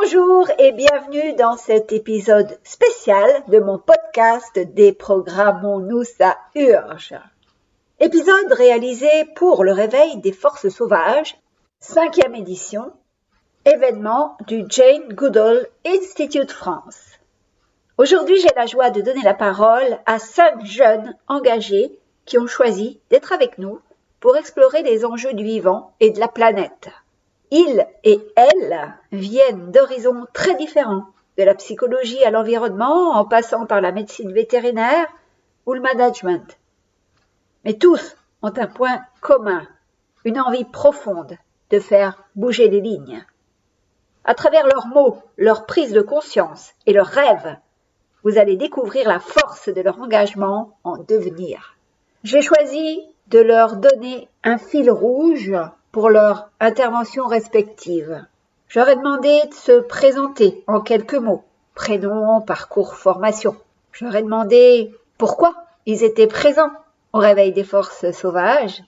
Bonjour et bienvenue dans cet épisode spécial de mon podcast Déprogrammons-nous, ça urge. Épisode réalisé pour le réveil des forces sauvages, 5e édition, événement du Jane Goodall Institute France. Aujourd'hui, j'ai la joie de donner la parole à 5 jeunes engagés qui ont choisi d'être avec nous pour explorer les enjeux du vivant et de la planète. Ils et elles viennent d'horizons très différents, de la psychologie à l'environnement, en passant par la médecine vétérinaire ou le management. Mais tous ont un point commun, une envie profonde de faire bouger les lignes. À travers leurs mots, leur prise de conscience et leurs rêves, vous allez découvrir la force de leur engagement en devenir. J'ai choisi de leur donner un fil rouge pour leur intervention respective. Je leur ai demandé de se présenter en quelques mots, prénom, parcours, formation. Je leur ai demandé pourquoi ils étaient présents au réveil des forces sauvages.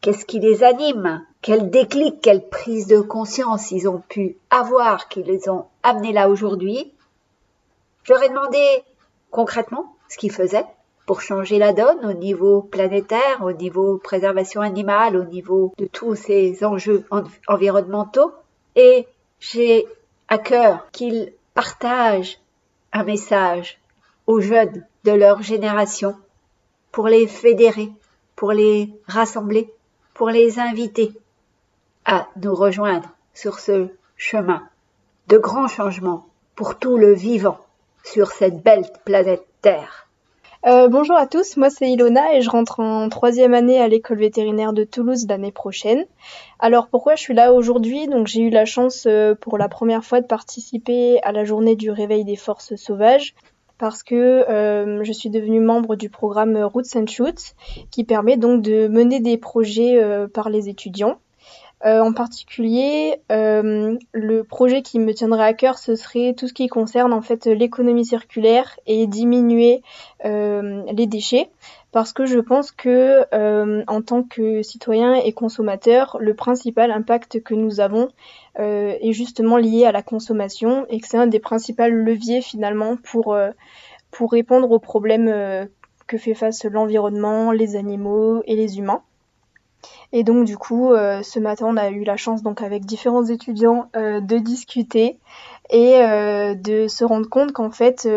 Qu'est-ce qui les anime? Quel déclic, quelle prise de conscience ils ont pu avoir, qui les ont amenés là aujourd'hui? Je leur ai demandé concrètement ce qu'ils faisaient pour changer la donne au niveau planétaire, au niveau préservation animale, au niveau de tous ces enjeux environnementaux. Et j'ai à cœur qu'ils partagent un message aux jeunes de leur génération pour les fédérer, pour les rassembler, pour les inviter à nous rejoindre sur ce chemin de grands changements pour tout le vivant sur cette belle planète Terre. Bonjour à tous, moi c'est Ilona et je rentre en 3e année à l'école vétérinaire de Toulouse l'année prochaine. Alors pourquoi je suis là aujourd'hui? Donc j'ai eu la chance pour la première fois de participer à la journée du réveil des forces sauvages parce que je suis devenue membre du programme Roots and Shoots qui permet donc de mener des projets par les étudiants. En particulier, le projet qui me tiendrait à cœur, ce serait tout ce qui concerne en fait l'économie circulaire et diminuer les déchets, parce que je pense que en tant que citoyen et consommateur, le principal impact que nous avons est justement lié à la consommation et que c'est un des principaux leviers finalement pour répondre aux problèmes que fait face l'environnement, les animaux et les humains. Et donc du coup, ce matin, on a eu la chance donc avec différents étudiants de discuter et de se rendre compte qu'en fait,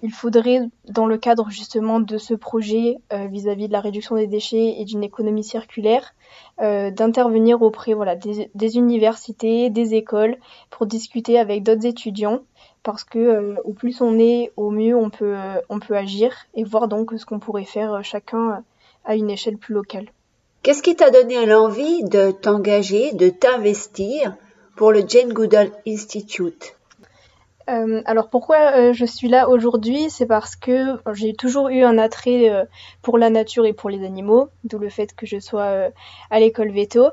il faudrait, dans le cadre justement de ce projet vis-à-vis de la réduction des déchets et d'une économie circulaire, d'intervenir auprès des universités, des écoles, pour discuter avec d'autres étudiants, parce que au plus on est, au mieux on peut agir et voir donc ce qu'on pourrait faire chacun à une échelle plus locale. Qu'est-ce qui t'a donné l'envie de t'engager, de t'investir pour le Jane Goodall Institute? Alors pourquoi je suis là aujourd'hui? C'est parce que j'ai toujours eu un attrait pour la nature et pour les animaux, d'où le fait que je sois à l'école Veto.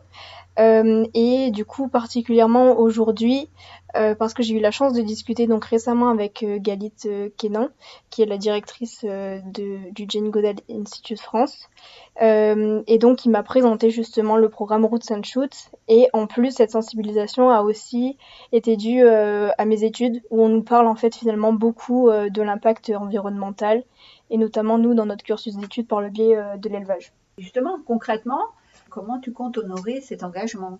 Et du coup, particulièrement aujourd'hui, parce que j'ai eu la chance de discuter donc récemment avec Galit Kenan, qui est la directrice du Jane Goodall Institute France. Et donc, il m'a présenté justement le programme Roots and Shoots. Et en plus, cette sensibilisation a aussi été due à mes études, où on nous parle en fait finalement beaucoup de l'impact environnemental, et notamment nous dans notre cursus d'études par le biais de l'élevage. Justement, concrètement, comment tu comptes honorer cet engagement?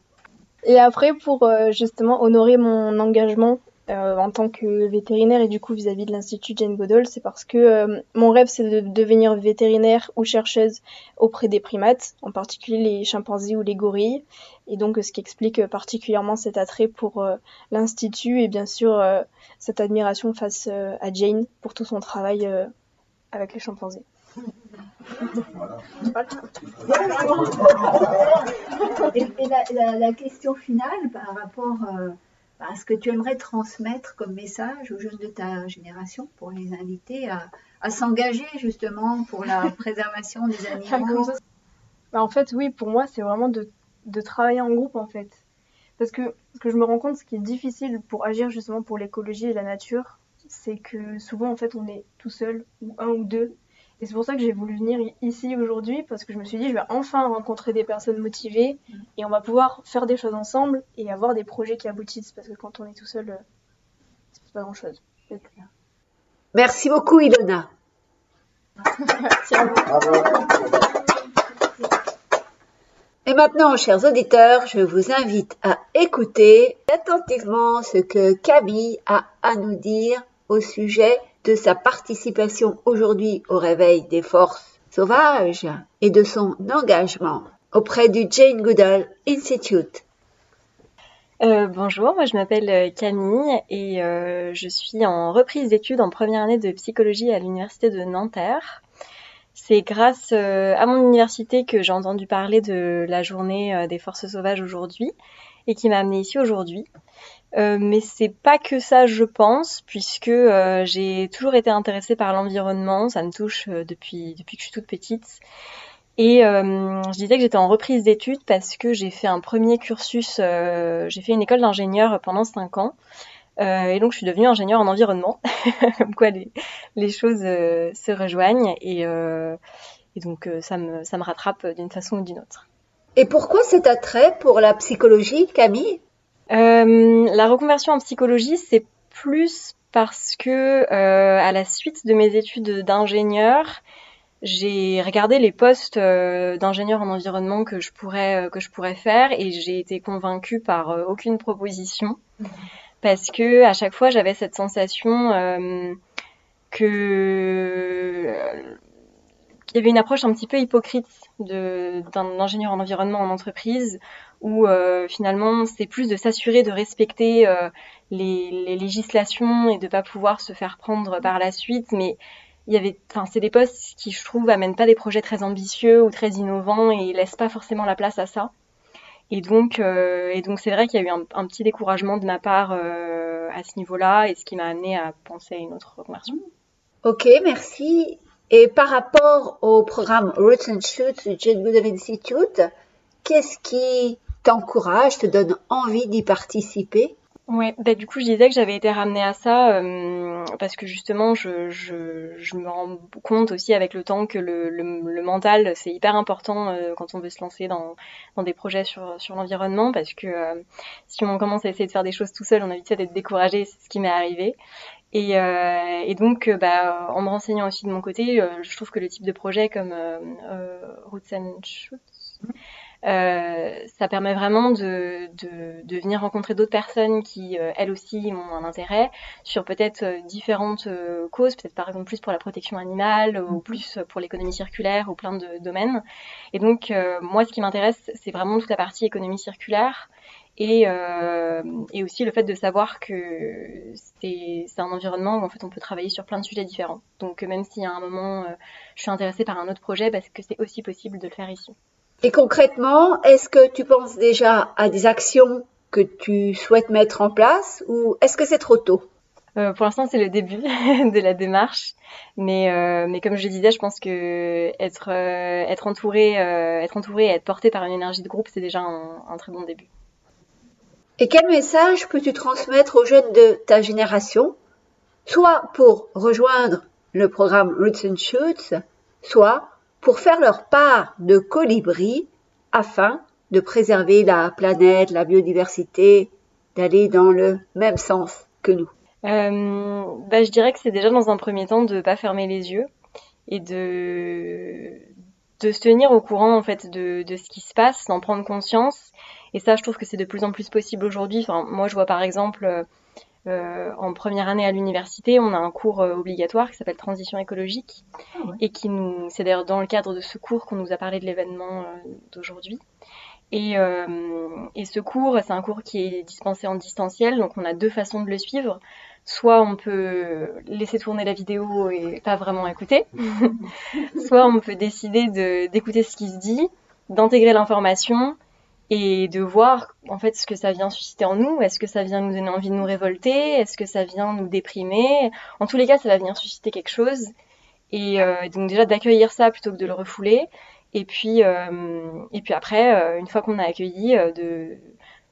Et après, pour justement honorer mon engagement en tant que vétérinaire et du coup vis-à-vis de l'Institut Jane Goodall, c'est parce que mon rêve c'est de devenir vétérinaire ou chercheuse auprès des primates, en particulier les chimpanzés ou les gorilles. Et donc ce qui explique particulièrement cet attrait pour l'Institut et bien sûr cette admiration face à Jane pour tout son travail avec les chimpanzés. Et la question finale par rapport à ce que tu aimerais transmettre comme message aux jeunes de ta génération pour les inviter à s'engager justement pour la préservation des animaux. En fait, oui, pour moi, c'est vraiment de travailler en groupe en fait. Parce que ce que je me rends compte, ce qui est difficile pour agir justement pour l'écologie et la nature, c'est que souvent en fait on est tout seul ou un ou deux Et c'est pour ça que j'ai voulu venir ici aujourd'hui, parce que je me suis dit, je vais enfin rencontrer des personnes motivées et on va pouvoir faire des choses ensemble et avoir des projets qui aboutissent, parce que quand on est tout seul, c'est pas grand-chose. Merci beaucoup, Ilona. Merci à vous. Et maintenant, chers auditeurs, je vous invite à écouter attentivement ce que Camille a à nous dire au sujet de sa participation aujourd'hui au réveil des forces sauvages et de son engagement auprès du Jane Goodall Institute. Bonjour, moi je m'appelle Camille et je suis en reprise d'études en première année de psychologie à l'université de Nanterre. C'est grâce à mon université que j'ai entendu parler de la journée des forces sauvages aujourd'hui et qui m'a amenée ici aujourd'hui. Mais c'est pas que ça, je pense, puisque j'ai toujours été intéressée par l'environnement. Ça me touche depuis que je suis toute petite. Et je disais que j'étais en reprise d'études parce que j'ai fait un premier cursus, j'ai fait une école d'ingénieur pendant 5 ans. Et donc je suis devenue ingénieure en environnement, comme quoi les choses se rejoignent et donc ça me rattrape d'une façon ou d'une autre. Et pourquoi cet attrait pour la psychologie, Camille ? La reconversion en psychologie, c'est plus parce que à la suite de mes études d'ingénieur, j'ai regardé les postes d'ingénieur en environnement que je pourrais faire et j'ai été convaincue par aucune proposition. Parce que à chaque fois j'avais cette sensation qu'il y avait une approche un petit peu hypocrite d'un ingénieur en environnement en entreprise où finalement c'est plus de s'assurer de respecter les législations et de pas pouvoir se faire prendre par la suite, mais c'est des postes qui, je trouve, amènent pas des projets très ambitieux ou très innovants et laissent pas forcément la place à ça. Et donc c'est vrai qu'il y a eu un petit découragement de ma part à ce niveau-là, et ce qui m'a amené à penser à une autre reconversion. Ok, merci. Et par rapport au programme Roots and Shoots du Jane Goodall Institute, qu'est-ce qui t'encourage, te donne envie d'y participer ? Ouais, du coup je disais que j'avais été ramenée à ça parce que justement je me rends compte aussi avec le temps que le mental c'est hyper important quand on veut se lancer dans des projets sur l'environnement, parce que si on commence à essayer de faire des choses tout seul, on a vite fait d'être découragé, c'est ce qui m'est arrivé. Et donc en me renseignant aussi de mon côté, je trouve que le type de projet comme Roots and Shoots, ça permet vraiment de venir rencontrer d'autres personnes qui, elles aussi, ont un intérêt sur peut-être différentes causes, peut-être par exemple plus pour la protection animale ou plus pour l'économie circulaire ou plein de domaines. Et donc, moi, ce qui m'intéresse, c'est vraiment toute la partie économie circulaire et aussi le fait de savoir que c'est un environnement où en fait on peut travailler sur plein de sujets différents. Donc, même si à un moment, je suis intéressée par un autre projet, parce que c'est aussi possible de le faire ici. Et concrètement, est-ce que tu penses déjà à des actions que tu souhaites mettre en place ou est-ce que c'est trop tôt ? Pour l'instant, c'est le début de la démarche, mais comme je le disais, je pense que être entouré et être porté par une énergie de groupe, c'est déjà un très bon début. Et quel message peux-tu transmettre aux jeunes de ta génération, soit pour rejoindre le programme Roots and Shoots, soit pour faire leur part de colibri afin de préserver la planète, la biodiversité, d'aller dans le même sens que nous? Je dirais que c'est déjà dans un premier temps de ne pas fermer les yeux et de se tenir au courant en fait de ce qui se passe, d'en prendre conscience. Et ça, je trouve que c'est de plus en plus possible aujourd'hui. Enfin, moi, je vois par exemple en première année à l'université, on a un cours obligatoire qui s'appelle Transition écologique, et c'est d'ailleurs dans le cadre de ce cours qu'on nous a parlé de l'événement d'aujourd'hui. Et ce cours, c'est un cours qui est dispensé en distanciel, donc on a 2 façons de le suivre. Soit on peut laisser tourner la vidéo et pas vraiment écouter, soit on peut décider d'écouter ce qui se dit, d'intégrer l'information et de voir en fait ce que ça vient susciter en nous. Est-ce que ça vient nous donner envie de nous révolter? Est-ce que ça vient nous déprimer? En tous les cas, ça va venir susciter quelque chose. Et donc déjà d'accueillir ça plutôt que de le refouler. Et puis après, une fois qu'on a accueilli,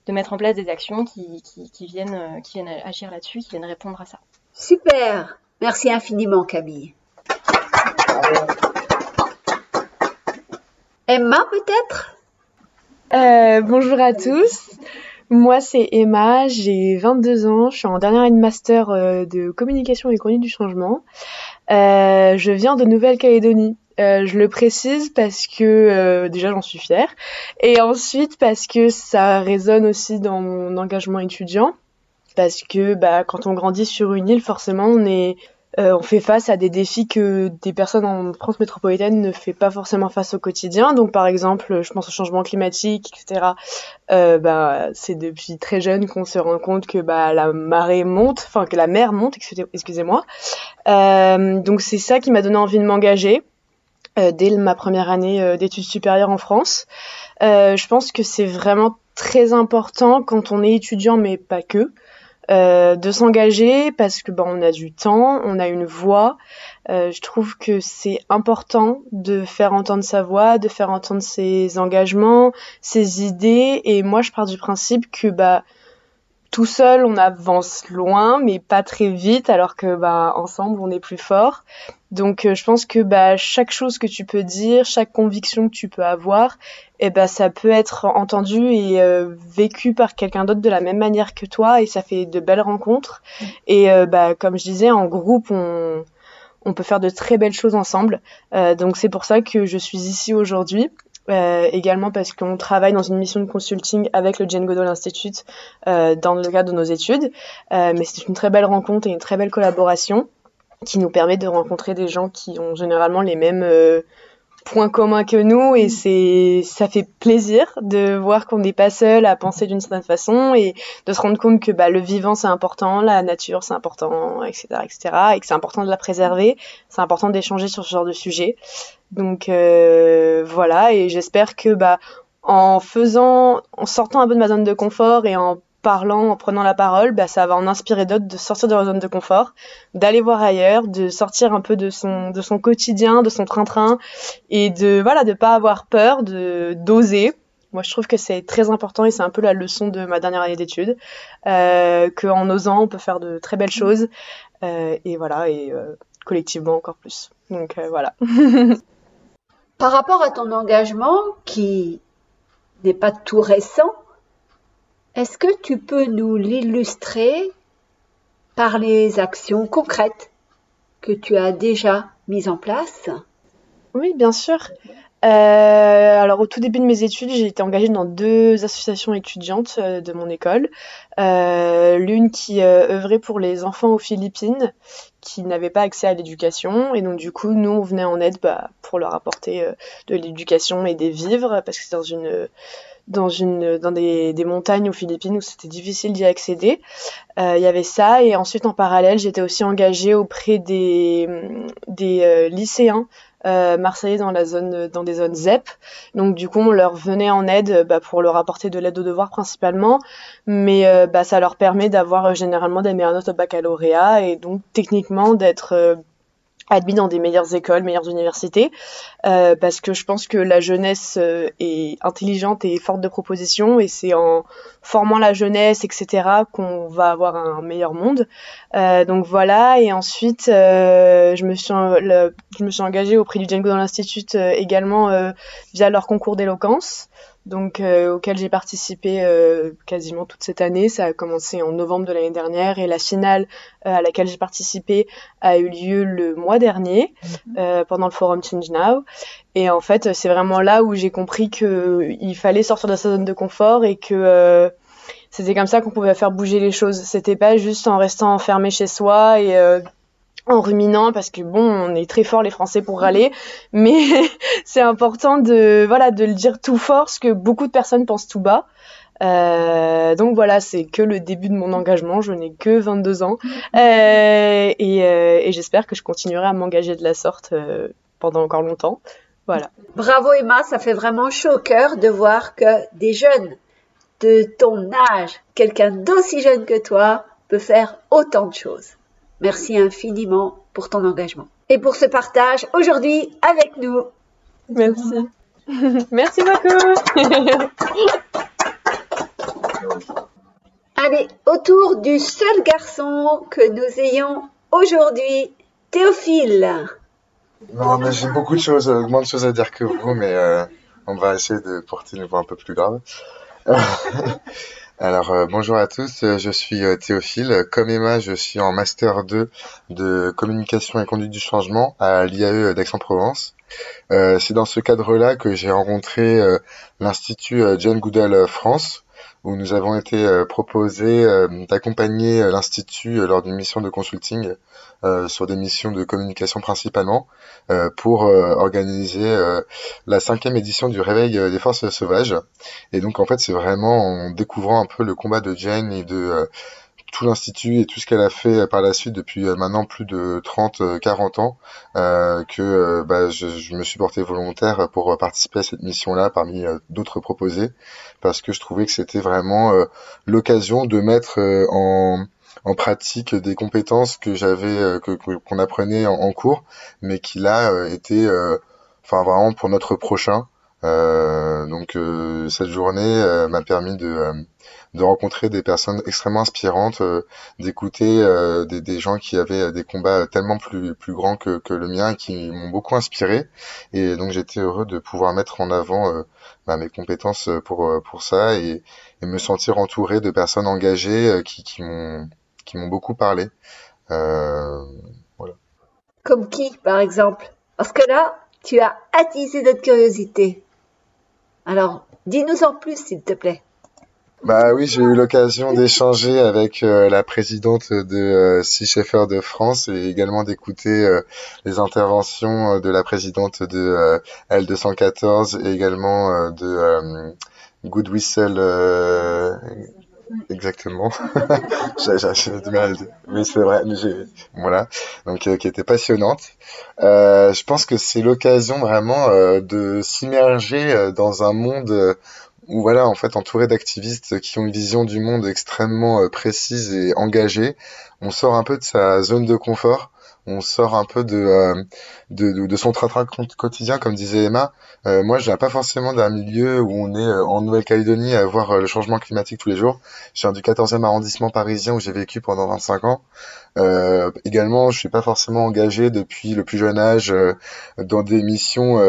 de mettre en place des actions qui viennent agir là-dessus, qui viennent répondre à ça. Super! Merci infiniment, Camille. Emma, peut-être? Bonjour à tous. Moi, c'est Emma, j'ai 22 ans, je suis en dernière année de master de communication et conduite du changement. Je viens de Nouvelle-Calédonie. Je le précise parce que déjà j'en suis fière et ensuite parce que ça résonne aussi dans mon engagement étudiant parce que quand on grandit sur une île, forcément on fait face à des défis que des personnes en France métropolitaine ne font pas forcément face au quotidien. Donc par exemple, je pense au changement climatique, etc. C'est depuis très jeune qu'on se rend compte que la marée monte, enfin que la mer monte, excusez-moi. Donc c'est ça qui m'a donné envie de m'engager dès ma première année d'études supérieures en France. Je pense que c'est vraiment très important quand on est étudiant, mais pas que, de s'engager parce que on a du temps, on a une voix. Je trouve que c'est important de faire entendre sa voix, de faire entendre ses engagements, ses idées. Et moi, je pars du principe que tout seul, on avance loin, mais pas très vite, alors que ensemble, on est plus fort. Donc, je pense que chaque chose que tu peux dire, chaque conviction que tu peux avoir, ça peut être entendu et vécu par quelqu'un d'autre de la même manière que toi, et ça fait de belles rencontres. Et comme je disais, en groupe, on peut faire de très belles choses ensemble. Donc, c'est pour ça que je suis ici aujourd'hui. Également parce qu'on travaille dans une mission de consulting avec le Jane Goodall Institute dans le cadre de nos études. Mais c'est une très belle rencontre et une très belle collaboration qui nous permet de rencontrer des gens qui ont généralement les mêmes points communs que nous, et ça fait plaisir de voir qu'on n'est pas seul à penser d'une certaine façon et de se rendre compte que le vivant c'est important, la nature c'est important, etc., et que c'est important de la préserver, c'est important d'échanger sur ce genre de sujet. Donc voilà, et j'espère que en sortant un peu de ma zone de confort et en parlant, en prenant la parole, ça va en inspirer d'autres de sortir de leur zone de confort, d'aller voir ailleurs, de sortir un peu de son quotidien, de son train-train, et de pas avoir peur, d'oser. Moi, je trouve que c'est très important et c'est un peu la leçon de ma dernière année d'études, qu'en osant, on peut faire de très belles choses, et voilà, et collectivement encore plus. Donc voilà. Par rapport à ton engagement, qui n'est pas tout récent, est-ce que tu peux nous l'illustrer par les actions concrètes que tu as déjà mises en place? Oui, bien sûr. Alors au tout début de mes études, j'ai été engagée dans 2 associations étudiantes de mon école. L'une qui œuvrait pour les enfants aux Philippines qui n'avaient pas accès à l'éducation, et donc du coup nous on venait en aide pour leur apporter de l'éducation et des vivres, parce que c'est dans des montagnes aux Philippines où c'était difficile d'y accéder. Il y avait ça, et ensuite en parallèle j'étais aussi engagée auprès des lycéens marseillais dans des zones ZEP. Donc du coup on leur venait en aide pour leur apporter de l'aide aux devoirs principalement, mais ça leur permet d'avoir généralement des meilleures notes au baccalauréat, et donc techniquement d'être admis dans des meilleures écoles, meilleures universités, parce que je pense que la jeunesse est intelligente et forte de propositions, et c'est en formant la jeunesse, etc., qu'on va avoir un meilleur monde. Donc voilà, et ensuite je me suis engagée auprès du Jane Goodall Institute également via leur concours d'éloquence, donc auquel j'ai participé quasiment toute cette année. Ça a commencé en novembre de l'année dernière, et la finale à laquelle j'ai participé a eu lieu le mois dernier pendant le forum Change Now. Et en fait, c'est vraiment là où j'ai compris qu'il fallait sortir de sa zone de confort, et que c'était comme ça qu'on pouvait faire bouger les choses. C'était pas juste en restant enfermé chez soi et en ruminant, parce que on est très forts les Français pour râler, mais c'est important de le dire tout fort, ce que beaucoup de personnes pensent tout bas. Donc voilà, c'est que le début de mon engagement, je n'ai que 22 ans, et j'espère que je continuerai à m'engager de la sorte pendant encore longtemps. Voilà. Bravo Emma, ça fait vraiment chaud au cœur de voir que des jeunes de ton âge, quelqu'un d'aussi jeune que toi, peut faire autant de choses. Merci infiniment pour ton engagement et pour ce partage aujourd'hui avec nous. Merci. Merci beaucoup. Allez, autour du seul garçon que nous ayons aujourd'hui, Théophile. Non, mais j'ai beaucoup de choses, moins de choses à dire que vous, mais on va essayer de porter une voix un peu plus grave. Alors, bonjour à tous, je suis Théophile. Comme Emma, je suis en Master 2 de communication et conduite du changement à l'IAE d'Aix-en-Provence. C'est dans ce cadre-là que j'ai rencontré l'Institut Jane Goodall France, où nous avons été proposés d'accompagner l'Institut lors d'une mission de consulting sur des missions de communication principalement, pour organiser la 5e édition du Réveil des Forces Sauvages. Et donc en fait c'est vraiment en découvrant un peu le combat de Jane et de tout l'institut et tout ce qu'elle a fait par la suite depuis maintenant plus de 30-40 ans, que je me suis porté volontaire pour participer à cette mission-là parmi d'autres proposées, parce que je trouvais que c'était vraiment l'occasion de mettre en pratique des compétences que j'avais qu'on apprenait en cours, mais qui là étaient enfin vraiment pour notre prochain. Cette journée m'a permis de rencontrer des personnes extrêmement inspirantes, d'écouter des gens qui avaient des combats tellement plus grands que le mien et qui m'ont beaucoup inspiré. Et donc j'étais heureux de pouvoir mettre en avant mes compétences pour ça, et me sentir entouré de personnes engagées qui m'ont beaucoup parlé. Voilà. Comme qui, par exemple? Parce que là, tu as attisé notre curiosité. Alors, dis-nous en plus, s'il te plaît. Bah oui, j'ai eu l'occasion d'échanger avec la présidente de Sea Shepherd de France, et également d'écouter les interventions de la présidente de L214 et également de Good Whistle, exactement. J'ai du mal à le dire. Oui, c'est vrai, mais voilà. Donc, qui était passionnante. Je pense que c'est l'occasion vraiment de s'immerger dans un monde où voilà, en fait, entouré d'activistes qui ont une vision du monde extrêmement précise et engagée. On sort un peu de sa zone de confort. On sort un peu de son train-train quotidien, comme disait Emma. Moi, je viens pas forcément d'un milieu où on est en Nouvelle-Calédonie à voir le changement climatique tous les jours. Je viens du 14e arrondissement parisien où j'ai vécu pendant 25 ans. Également, je suis pas forcément engagé depuis le plus jeune âge dans des missions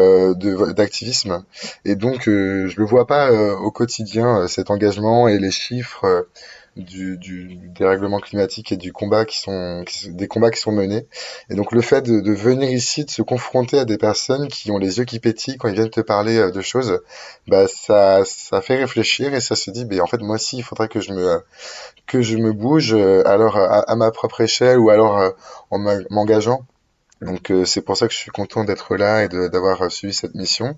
d'activisme. Et donc, je le vois pas au quotidien, cet engagement et les chiffres du dérèglement climatique et des combats qui sont menés. Et donc le fait de venir ici, de se confronter à des personnes qui ont les yeux qui pétillent quand ils viennent te parler de choses, ça fait réfléchir, et ça se dit, en fait moi aussi il faudrait que je me bouge, alors à ma propre échelle, ou alors en m'engageant. Donc c'est pour ça que je suis content d'être là et d'avoir suivi cette mission.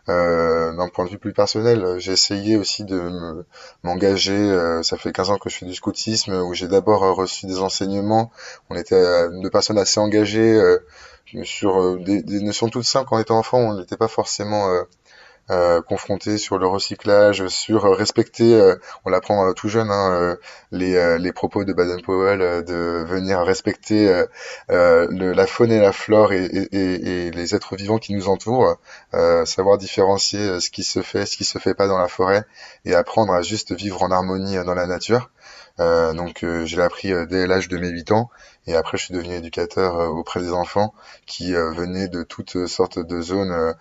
D'un point de vue plus personnel, j'ai essayé aussi de m'engager. Ça fait 15 ans que je fais du scoutisme, où j'ai d'abord reçu des enseignements. On était deux personnes assez engagées sur des notions toutes simples. Quand on était enfant, on n'était pas forcément confronté sur le recyclage, sur respecter, on l'apprend tout jeune, hein, les propos de Baden-Powell, de venir respecter la faune et la flore et les êtres vivants qui nous entourent, savoir différencier ce qui se fait, ce qui se fait pas dans la forêt, et apprendre à juste vivre en harmonie dans la nature. Je l'ai appris dès l'âge de mes 8 ans, et après je suis devenu éducateur auprès des enfants qui venaient de toutes sortes de zones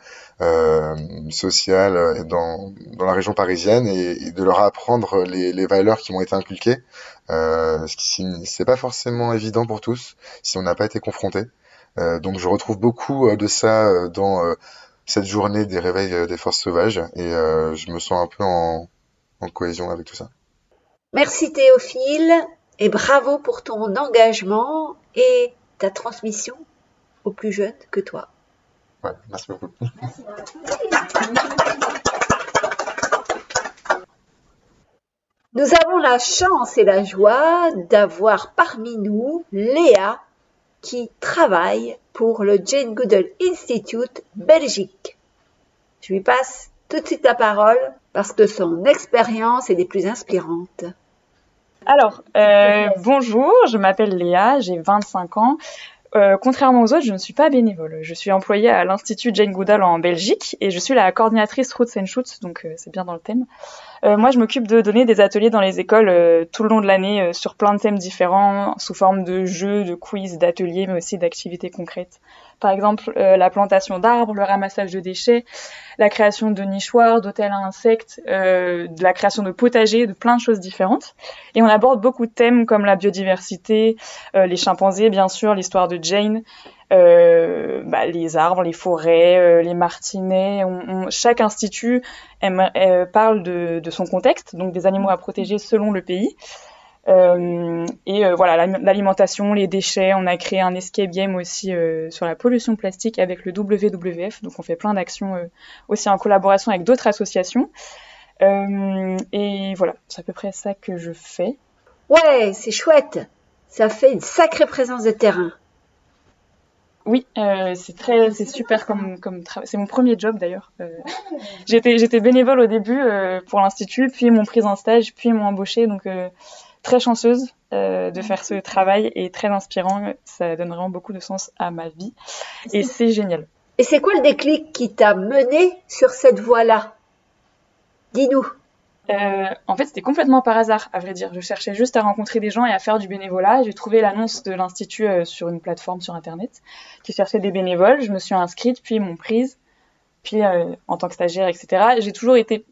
sociales dans la région parisienne, et de leur apprendre les valeurs qui m'ont été inculquées, c'est pas forcément évident pour tous si on n'a pas été confronté. Donc je retrouve beaucoup de ça dans cette journée des réveils des forces sauvages, et je me sens un peu en cohésion avec tout ça. Merci Théophile, et bravo pour ton engagement et ta transmission aux plus jeunes que toi. Ouais, merci beaucoup. Nous avons la chance et la joie d'avoir parmi nous Léa, qui travaille pour le Jane Goodall Institute Belgique. Je lui passe tout de suite la parole parce que son expérience est des plus inspirantes. Alors, bonjour, je m'appelle Léa, j'ai 25 ans. Contrairement aux autres, je ne suis pas bénévole. Je suis employée à l'Institut Jane Goodall en Belgique, et je suis la coordinatrice Roots and Shoots, donc c'est bien dans le thème. Moi, je m'occupe de donner des ateliers dans les écoles tout le long de l'année sur plein de thèmes différents, sous forme de jeux, de quiz, d'ateliers, mais aussi d'activités concrètes. Par exemple, la plantation d'arbres, le ramassage de déchets, la création de nichoirs, d'hôtels à insectes, de la création de potagers, de plein de choses différentes. Et on aborde beaucoup de thèmes comme la biodiversité, les chimpanzés, bien sûr, l'histoire de Jane, les arbres, les forêts, les martinets. Chaque institut parle de son contexte, donc des animaux à protéger selon le pays. Voilà, l'alimentation, les déchets. On a créé un escape game aussi sur la pollution plastique avec le WWF, donc on fait plein d'actions aussi en collaboration avec d'autres associations. Et voilà, c'est à peu près ça que je fais. Ouais, c'est chouette. Ça fait une sacrée présence de terrain. Oui, c'est super comme travail. C'est mon premier job d'ailleurs. J'étais bénévole au début pour l'institut, puis ils m'ont prise en stage, puis ils m'ont embauchée, donc très chanceuse de faire ce travail et très inspirant. Ça donne vraiment beaucoup de sens à ma vie et c'est génial. Et c'est quoi le déclic qui t'a mené sur cette voie-là? Dis-nous. En fait, c'était complètement par hasard, à vrai dire. Je cherchais juste à rencontrer des gens et à faire du bénévolat. J'ai trouvé l'annonce de l'institut sur une plateforme sur Internet qui cherchait des bénévoles. Je me suis inscrite, puis ils m'ont prise, puis en tant que stagiaire, etc. J'ai toujours été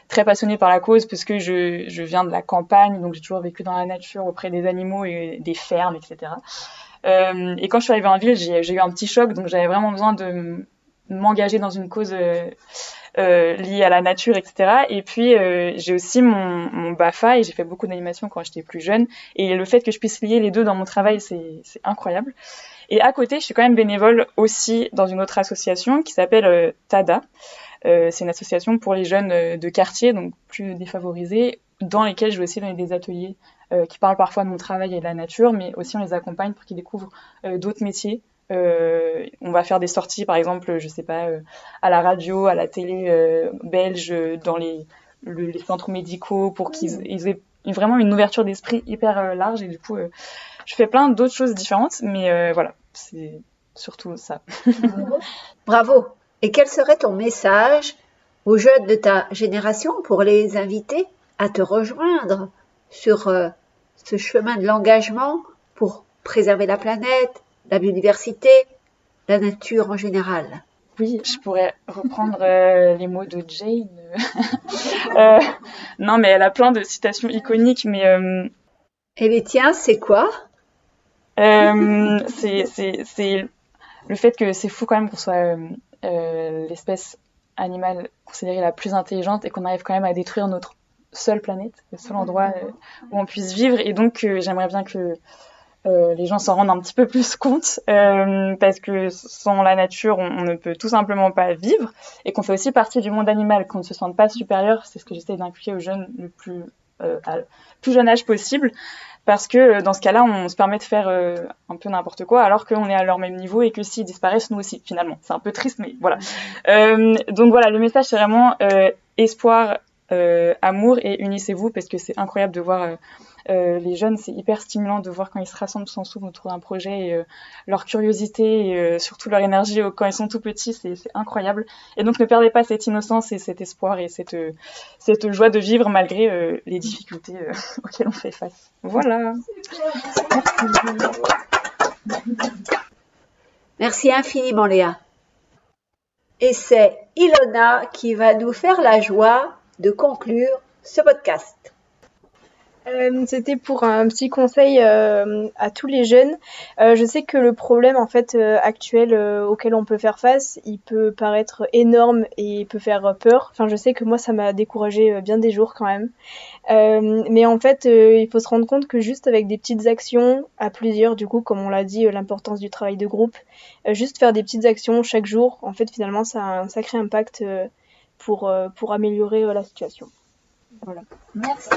très passionnée par la cause parce que je viens de la campagne, donc j'ai toujours vécu dans la nature auprès des animaux et des fermes, etc. Et quand je suis arrivée en ville, j'ai eu un petit choc, donc j'avais vraiment besoin de m'engager dans une cause liée à la nature, etc. Et puis j'ai aussi mon BAFA et j'ai fait beaucoup d'animation quand j'étais plus jeune. Et le fait que je puisse lier les deux dans mon travail, c'est incroyable. Et à côté, je suis quand même bénévole aussi dans une autre association qui s'appelle TADA. C'est une association pour les jeunes de quartier, donc plus défavorisés, dans lesquels je vais aussi donner des ateliers qui parlent parfois de mon travail et de la nature, mais aussi on les accompagne pour qu'ils découvrent d'autres métiers. On va faire des sorties, par exemple, je sais pas, à la radio, à la télé belge, dans les centres médicaux, pour qu'ils aient vraiment une ouverture d'esprit hyper large. Et du coup, je fais plein d'autres choses différentes, mais voilà, c'est surtout ça. Bravo. Et quel serait ton message aux jeunes de ta génération pour les inviter à te rejoindre sur ce chemin de l'engagement pour préserver la planète, la biodiversité, la nature en général? Oui, je pourrais reprendre les mots de Jane. Non, mais elle a plein de citations iconiques, mais... Et les tiens, c'est quoi? C'est le fait que c'est fou quand même qu'on soit l'espèce animale considérée la plus intelligente et qu'on arrive quand même à détruire notre seule planète, le seul endroit où on puisse vivre. Et donc, j'aimerais bien que les gens s'en rendent un petit peu plus compte parce que sans la nature, on ne peut tout simplement pas vivre et qu'on fait aussi partie du monde animal, qu'on ne se sente pas supérieur. C'est ce que j'essaie d'inculquer aux jeunes à le plus jeune âge possible parce que dans ce cas-là, on se permet de faire un peu n'importe quoi alors qu'on est à leur même niveau et que s'ils disparaissent, nous aussi, finalement. C'est un peu triste, mais voilà. Donc voilà, le message, c'est vraiment espoir, amour et unissez-vous parce que c'est incroyable de voir... les jeunes, c'est hyper stimulant de voir quand ils se rassemblent tous ensemble autour d'un projet et leur curiosité et surtout leur énergie quand ils sont tout petits, c'est incroyable. Et donc ne perdez pas cette innocence et cet espoir et cette joie de vivre malgré les difficultés auxquelles on fait face. Voilà. Merci infiniment Léa. Et c'est Ilona qui va nous faire la joie de conclure ce podcast. C'était pour un petit conseil à tous les jeunes. Je sais que le problème en fait actuel auquel on peut faire face, il peut paraître énorme et il peut faire peur. Enfin, je sais que moi ça m'a découragé bien des jours quand même. Mais en fait, il faut se rendre compte que juste avec des petites actions à plusieurs, du coup, comme on l'a dit, l'importance du travail de groupe, juste faire des petites actions chaque jour, en fait, finalement, ça a un sacré impact pour améliorer la situation. Voilà. Merci.